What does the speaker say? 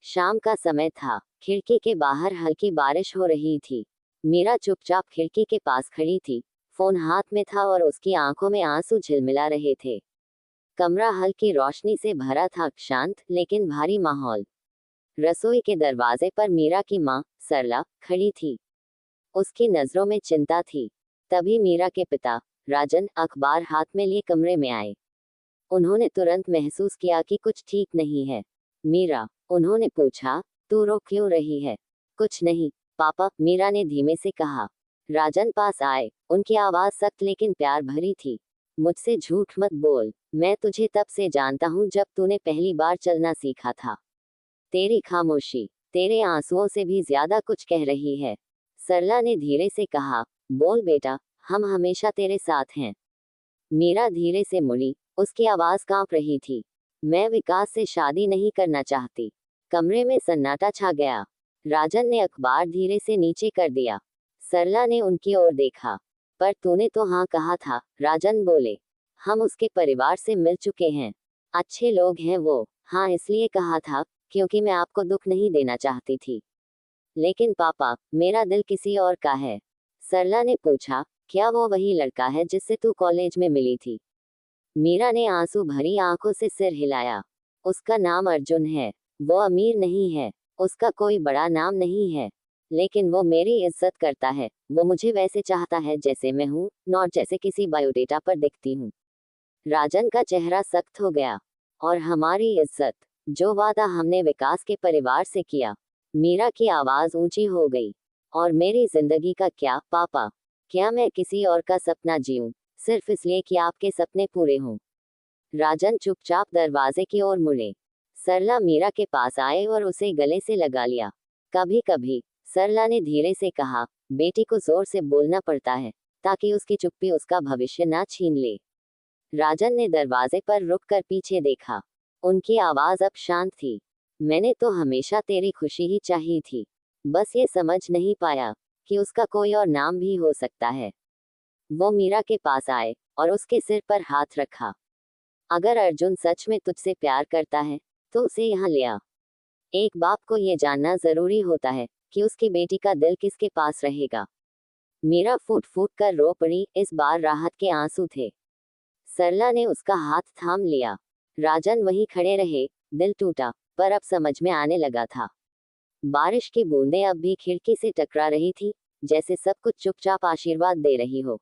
शाम का समय था। खिड़की के बाहर हल्की बारिश हो रही थी। मीरा चुपचाप खिड़की के पास खड़ी थी। फोन हाथ में था और उसकी आंखों में आंसू झिलमिला रहे थे। कमरा हल्की रोशनी से भरा था, शांत लेकिन भारी माहौल। रसोई के दरवाजे पर मीरा की माँ सरला खड़ी थी। उसकी नजरों में चिंता थी। तभी मीरा के पिता राजन अखबार हाथ में लिए कमरे में आए। उन्होंने तुरंत महसूस किया कि कुछ ठीक नहीं है। मीरा, उन्होंने पूछा, तू रो क्यों रही है? कुछ नहीं पापा, मीरा ने धीमे से कहा। राजन पास आए। उनकी आवाज सख्त लेकिन प्यार भरी थी। मुझसे झूठ मत बोल। मैं तुझे तब से जानता हूँ जब तूने पहली बार चलना सीखा था। तेरी खामोशी, तेरे आंसुओं से भी ज्यादा कुछ कह रही है। सरला ने धीरे से कहा, बोल बेटा, हम हमेशा तेरे साथ हैं। मीरा धीरे से मुड़ी। उसकी आवाज कांप रही थी। मैं विकास से शादी नहीं करना चाहती। कमरे में सन्नाटा छा गया। राजन ने अखबार धीरे से नीचे कर दिया। सरला ने उनकी ओर देखा। पर तूने तो हाँ कहा था, राजन बोले। हम उसके परिवार से मिल चुके हैं। अच्छे लोग हैं वो। हाँ, इसलिए कहा था क्योंकि मैं आपको दुख नहीं देना चाहती थी। लेकिन पापा, मेरा दिल किसी और का है। सरला ने पूछा, क्या वो वही लड़का है जिससे तू कॉलेज में मिली थी? मीरा ने आंसू भरी आंखों से सिर हिलाया। उसका नाम अर्जुन है। वो अमीर नहीं है। उसका कोई बड़ा नाम नहीं है। लेकिन वो मेरी इज्जत करता है। वो मुझे वैसे चाहता है जैसे मैं हूँ, नॉट जैसे किसी बायोडेटा पर दिखती हूँ। राजन का चेहरा सख्त हो गया। और हमारी इज्जत, जो वादा हमने विकास के परिवार से किया। मीरा की आवाज ऊंची हो गई। और मेरी जिंदगी का क्या पापा? क्या मैं किसी और का सपना जीऊं, सिर्फ इसलिए कि आपके सपने पूरे हों? राजन चुपचाप दरवाजे की ओर मुड़े। सरला मीरा के पास आए और उसे गले से लगा लिया। कभी कभी, सरला ने धीरे से कहा, बेटी को जोर से बोलना पड़ता है ताकि उसकी चुप्पी उसका भविष्य ना छीन ले। राजन ने दरवाजे पर रुककर पीछे देखा। उनकी आवाज अब शांत थी। मैंने तो हमेशा तेरी खुशी ही चाही थी। बस ये समझ नहीं पाया कि उसका कोई और नाम भी हो सकता है। वो मीरा के पास आए और उसके सिर पर हाथ रखा। अगर अर्जुन सच में तुझसे प्यार करता है तो उसे यहाँ ले आ। एक बाप को ये जानना जरूरी होता है कि उसकी बेटी का दिल किसके पास रहेगा। मीरा फूट फूट कर रो पड़ी। इस बार राहत के आंसू थे। सरला ने उसका हाथ थाम लिया। राजन वहीं खड़े रहे। दिल टूटा, पर अब समझ में आने लगा था। बारिश की बूंदें अब भी खिड़की से टकरा रही थी, जैसे सब कुछ चुपचाप आशीर्वाद दे रही हो।